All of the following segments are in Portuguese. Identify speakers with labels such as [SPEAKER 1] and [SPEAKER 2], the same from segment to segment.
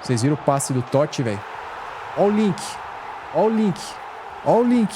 [SPEAKER 1] Vocês viram o passe do Totti, velho? Ó o link. Ó o link. Ó o link.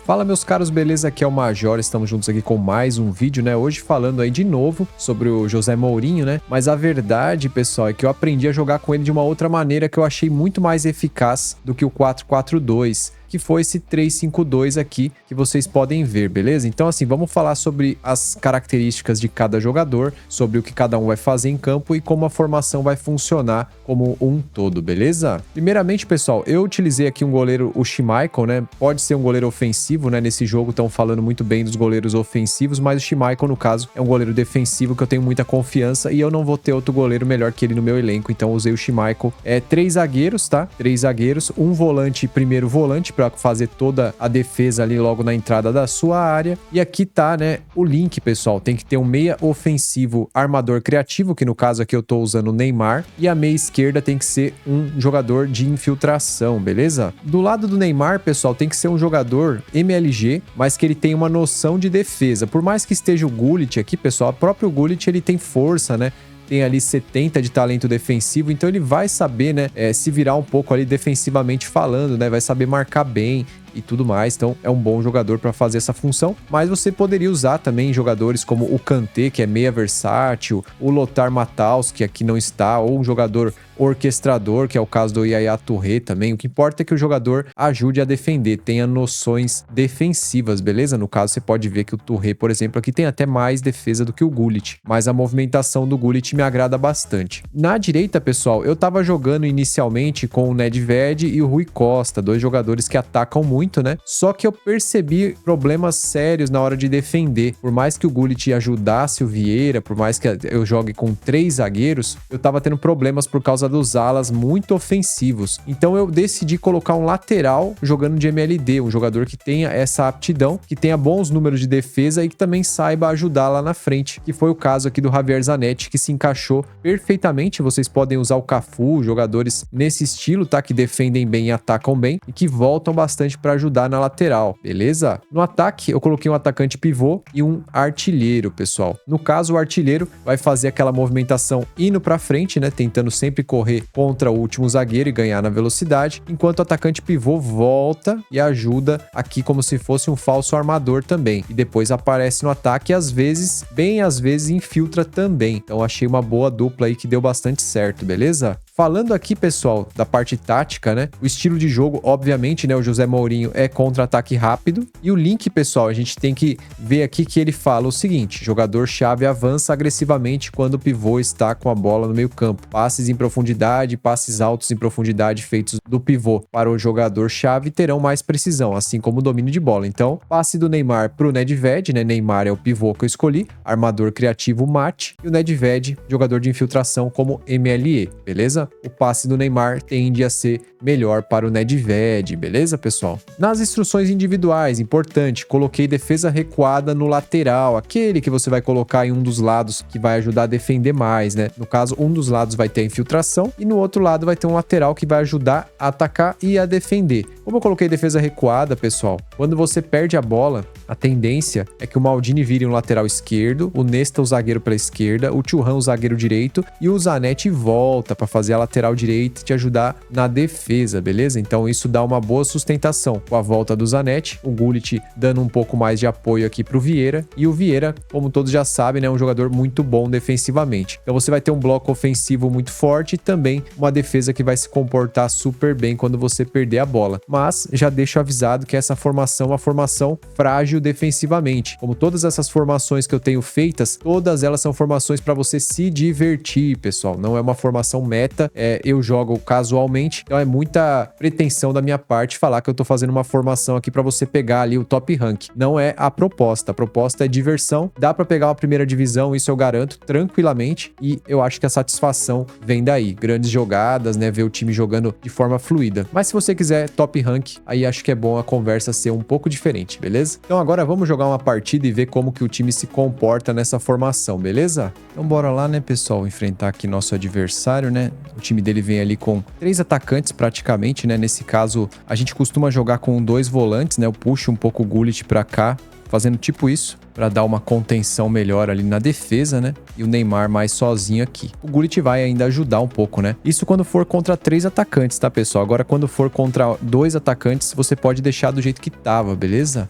[SPEAKER 1] Fala, meus caros, beleza? Aqui é o Major, estamos juntos aqui com mais um vídeo, né? Hoje falando aí de novo sobre o José Mourinho, né? Mas a verdade, pessoal, é que eu aprendi a jogar com ele de uma outra maneira que eu achei muito mais eficaz do que o 4-4-2, que foi esse 3-5-2 aqui que vocês podem ver, beleza? Então, assim, vamos falar sobre as características de cada jogador, sobre o que cada um vai fazer em campo e como a formação vai funcionar como um todo, beleza? Primeiramente, pessoal, eu utilizei aqui um goleiro, o Schmeichel, né? Pode ser um goleiro ofensivo, né? Nesse jogo estão falando muito bem dos goleiros ofensivos, mas o Schmeichel, no caso, é um goleiro defensivo que eu tenho muita confiança e eu não vou ter outro goleiro melhor que ele no meu elenco, então usei o Schmeichel. 3 zagueiros, tá? 3 zagueiros, um volante, primeiro volante, para fazer toda a defesa ali logo na entrada da sua área. E aqui tá, né, o link, pessoal. Tem que ter um meia ofensivo armador criativo, que no caso aqui eu tô usando o Neymar, e a meia esquerda tem que ser um jogador de infiltração, beleza? Do lado do Neymar, pessoal, tem que ser um jogador MLG, mas que ele tem uma noção de defesa. Por mais que esteja o Gullit aqui, pessoal, o próprio Gullit, ele tem força, né? Tem ali 70 de talento defensivo, então ele vai saber, né, se virar um pouco ali defensivamente falando, né, vai saber marcar bem e tudo mais, então é um bom jogador para fazer essa função, mas você poderia usar também jogadores como o Kanté, que é meia versátil, o Lothar Matthaus, que aqui não está, ou um jogador orquestrador, que é o caso do Yaya Touré também. O que importa é que o jogador ajude a defender, tenha noções defensivas, beleza? No caso, você pode ver que o Touré, por exemplo, aqui tem até mais defesa do que o Gullit, mas a movimentação do Gullit me agrada bastante. Na direita, pessoal, eu tava jogando inicialmente com o Nedved e o Rui Costa, dois jogadores que atacam muito, né? Só que eu percebi problemas sérios na hora de defender. Por mais que o Gullit ajudasse o Vieira, por mais que eu jogue com 3 zagueiros, eu tava tendo problemas por causa dos alas muito ofensivos. Então eu decidi colocar um lateral jogando de MLD, um jogador que tenha essa aptidão, que tenha bons números de defesa e que também saiba ajudar lá na frente, que foi o caso aqui do Javier Zanetti, que se encaixou perfeitamente. Vocês podem usar o Cafu, jogadores nesse estilo, tá? Que defendem bem e atacam bem e que voltam bastante para ajudar na lateral, beleza? No ataque, eu coloquei um atacante pivô e um artilheiro, pessoal. No caso, o artilheiro vai fazer aquela movimentação indo para frente, né? Tentando sempre correr contra o último zagueiro e ganhar na velocidade, enquanto o atacante pivô volta e ajuda aqui como se fosse um falso armador também. E depois aparece no ataque e às vezes, bem às vezes, infiltra também. Então achei uma boa dupla aí que deu bastante certo, beleza? Falando aqui, pessoal, da parte tática, né? O estilo de jogo, obviamente, né? O José Mourinho é contra-ataque rápido. E o link, pessoal, a gente tem que ver aqui que ele fala o seguinte: jogador-chave avança agressivamente quando o pivô está com a bola no meio campo. Passes em profundidade, passes altos em profundidade feitos do pivô para o jogador-chave terão mais precisão, assim como o domínio de bola. Então, passe do Neymar para o Nedved, né? Neymar é o pivô que eu escolhi, armador criativo Mate, e o Nedved, jogador de infiltração como MLE, beleza? O passe do Neymar tende a ser melhor para o Nedved, beleza, pessoal? Nas instruções individuais, importante, coloquei defesa recuada no lateral, aquele que você vai colocar em um dos lados que vai ajudar a defender mais, né? No caso, um dos lados vai ter a infiltração e no outro lado vai ter um lateral que vai ajudar a atacar e a defender. Como eu coloquei defesa recuada, pessoal, quando você perde a bola, a tendência é que o Maldini vire um lateral esquerdo, o Nesta o zagueiro pela esquerda, o Thuram o zagueiro direito e o Zanetti volta para fazer a lateral direita e te ajudar na defesa, beleza? Então isso dá uma boa sustentação com a volta do Zanetti, o Gullit dando um pouco mais de apoio aqui pro Vieira, e o Vieira, como todos já sabem, né, é um jogador muito bom defensivamente. Então você vai ter um bloco ofensivo muito forte e também uma defesa que vai se comportar super bem quando você perder a bola. Mas já deixo avisado que essa formação é uma formação frágil defensivamente. Como todas essas formações que eu tenho feitas, todas elas são formações para você se divertir, pessoal. Não é uma formação meta, eu jogo casualmente, então é muita pretensão da minha parte falar que eu tô fazendo uma formação aqui para você pegar ali o top rank. Não é a proposta é diversão, dá para pegar uma primeira divisão, isso eu garanto tranquilamente, e eu acho que a satisfação vem daí, grandes jogadas, né, ver o time jogando de forma fluida. Mas se você quiser top rank, aí acho que é bom a conversa ser um pouco diferente, beleza? Então agora vamos jogar uma partida e ver como que o time se comporta nessa formação, beleza? Então bora lá, né, pessoal, enfrentar aqui nosso adversário, né? O time dele vem ali com 3 atacantes praticamente, né? Nesse caso, a gente costuma jogar com 2 volantes, né? Eu puxo um pouco o Gullit pra cá fazendo tipo isso, para dar uma contenção melhor ali na defesa, né? E o Neymar mais sozinho aqui. O Gullit vai ainda ajudar um pouco, né? Isso quando for contra 3 atacantes, tá, pessoal? Agora, quando for contra 2 atacantes, você pode deixar do jeito que tava, beleza?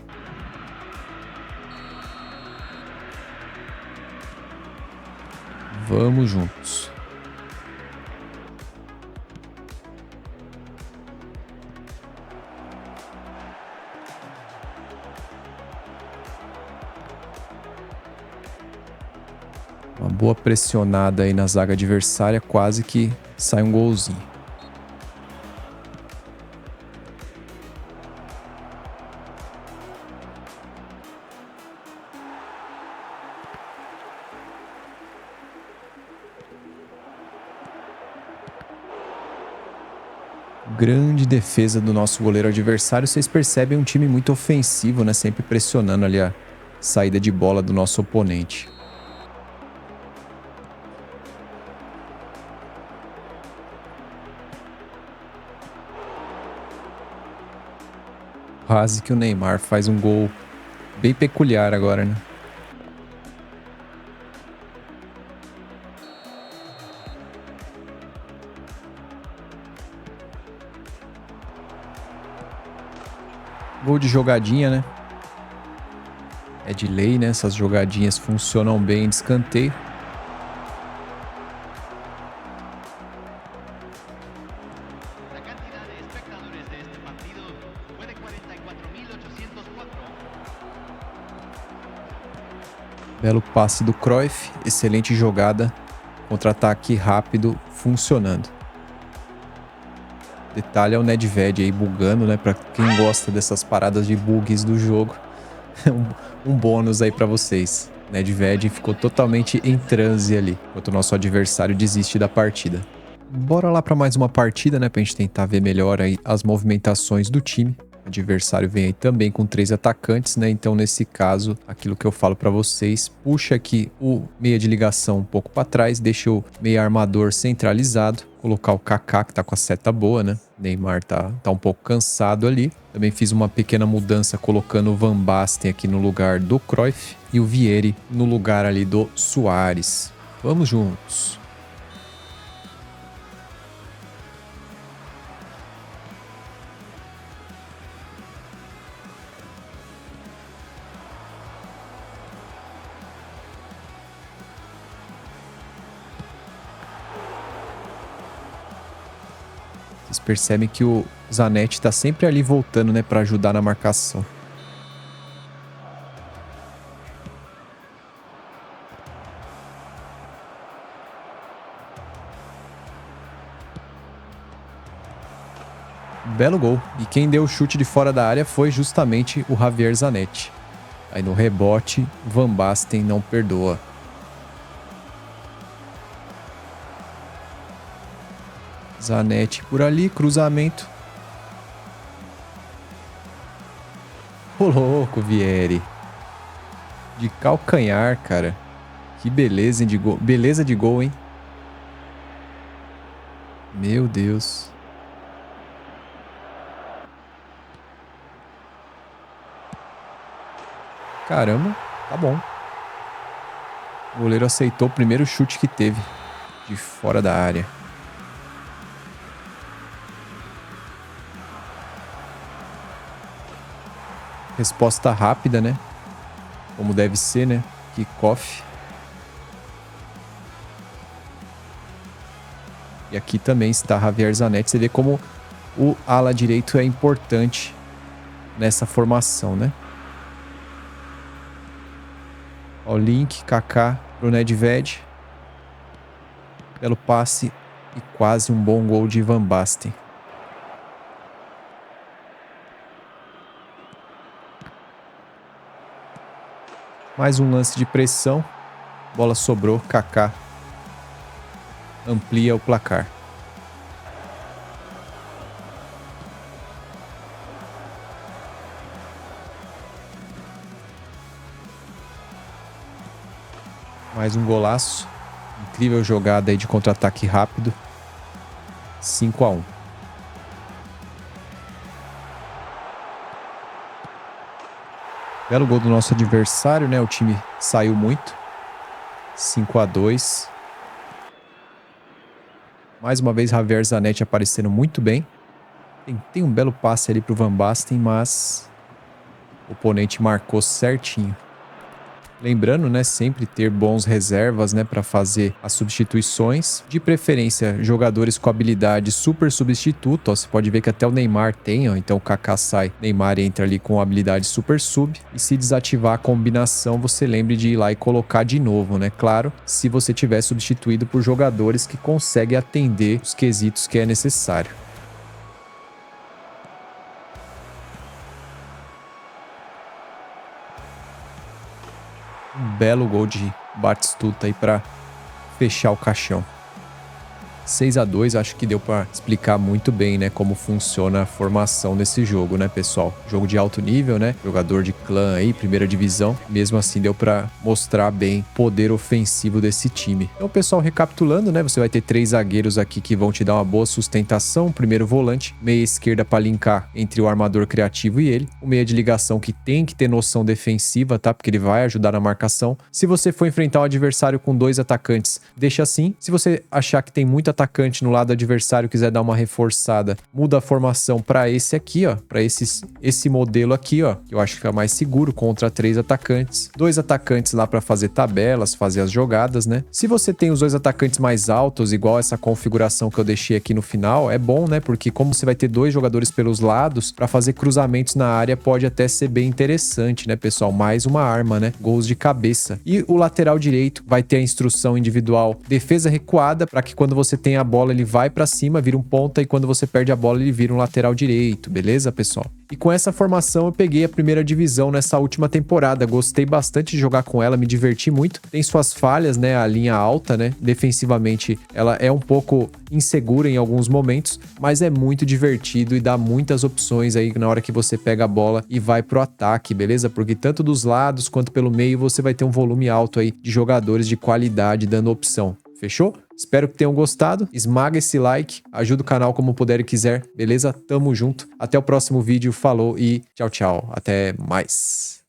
[SPEAKER 1] Vamos juntos. Uma boa pressionada aí na zaga adversária, quase que sai um golzinho. Grande defesa do nosso goleiro adversário. Vocês percebem um time muito ofensivo, né? Sempre pressionando ali a saída de bola do nosso oponente. Quase que o Neymar faz um gol bem peculiar agora, né? Gol de jogadinha, né? É de lei, né? Essas jogadinhas funcionam bem de escanteio. Belo passe do Cruyff, excelente jogada, contra-ataque rápido, funcionando. Detalhe é o Nedved aí bugando, né? Pra quem gosta dessas paradas de bugs do jogo, um bônus aí pra vocês. Nedved ficou totalmente em transe ali, enquanto o nosso adversário desiste da partida. Bora lá pra mais uma partida, né? Pra gente tentar ver melhor aí as movimentações do time. O adversário vem aí também com 3 atacantes, né? Então, nesse caso, aquilo que eu falo pra vocês, puxa aqui o meia de ligação um pouco pra trás, deixa o meia armador centralizado, colocar o Kaká, que tá com a seta boa, né? Neymar tá um pouco cansado ali. Também fiz uma pequena mudança colocando o Van Basten aqui no lugar do Cruyff e o Vieri no lugar ali do Suárez. Vamos juntos. Vocês percebem que o Zanetti tá sempre ali voltando, né, pra ajudar na marcação. Belo gol. E quem deu o chute de fora da área foi justamente o Javier Zanetti. Aí no rebote, Van Basten não perdoa. Zanetti por ali, cruzamento. Ô louco, Vieri. De calcanhar, cara. Que beleza, hein, de gol. Beleza de gol, hein? Meu Deus. Caramba, tá bom. O goleiro aceitou o primeiro chute que teve. De fora da área. Resposta rápida, né? Como deve ser, né? Kickoff. E aqui também está Javier Zanetti. Você vê como o ala direito é importante nessa formação, né? Ó, o link, Kaká pro Nedved. Belo passe e quase um bom gol de Van Basten. Mais um lance de pressão. Bola sobrou, Kaká amplia o placar. Mais um golaço. Incrível jogada aí de contra-ataque rápido. 5-1. Belo gol do nosso adversário, né? O time saiu muito. 5-2. Mais uma vez, Javier Zanetti aparecendo muito bem. Tem um belo passe ali pro Van Basten, mas o oponente marcou certinho. Lembrando, né, sempre ter bons reservas, né, para fazer as substituições. De preferência, jogadores com habilidade super substituto. Ó, você pode ver que até o Neymar tem, ó. Então o Kaká sai, Neymar entra ali com habilidade super sub. E se desativar a combinação, você lembre de ir lá e colocar de novo, né? Claro, se você tiver substituído por jogadores que conseguem atender os quesitos que é necessário. Um belo gol de Batistuta aí para fechar o caixão. 6-2, acho que deu para explicar muito bem, né, como funciona a formação nesse jogo, né, pessoal? Jogo de alto nível, né? Jogador de clã aí, primeira divisão. Mesmo assim, deu para mostrar bem o poder ofensivo desse time. Então, pessoal, recapitulando, né, você vai ter 3 zagueiros aqui que vão te dar uma boa sustentação. Primeiro volante, meia esquerda para linkar entre o armador criativo e ele. O meia de ligação que tem que ter noção defensiva, tá? Porque ele vai ajudar na marcação. Se você for enfrentar um adversário com 2 atacantes, deixa assim. Se você achar que tem muito atacante no lado adversário, quiser dar uma reforçada, muda a formação para esse aqui, ó, para esse modelo aqui, ó, que eu acho que é mais seguro contra 3 atacantes. 2 atacantes lá para fazer tabelas, fazer as jogadas, né? Se você tem os 2 atacantes mais altos, igual essa configuração que eu deixei aqui no final, é bom, né? Porque como você vai ter 2 jogadores pelos lados, para fazer cruzamentos na área pode até ser bem interessante, né, pessoal? Mais uma arma, né? Gols de cabeça. E o lateral direito vai ter a instrução individual, defesa recuada, para que quando você tem a bola, ele vai pra cima, vira um ponta, e quando você perde a bola, ele vira um lateral direito, beleza, pessoal? E com essa formação eu peguei a primeira divisão nessa última temporada. Gostei bastante de jogar com ela, me diverti muito. Tem suas falhas, né? A linha alta, né? Defensivamente, ela é um pouco insegura em alguns momentos, mas é muito divertido e dá muitas opções aí na hora que você pega a bola e vai pro ataque, beleza? Porque tanto dos lados quanto pelo meio você vai ter um volume alto aí de jogadores de qualidade dando opção. Fechou? Espero que tenham gostado. Esmaga esse like, ajuda o canal como puder e quiser, beleza? Tamo junto. Até o próximo vídeo. Falou e tchau, tchau. Até mais.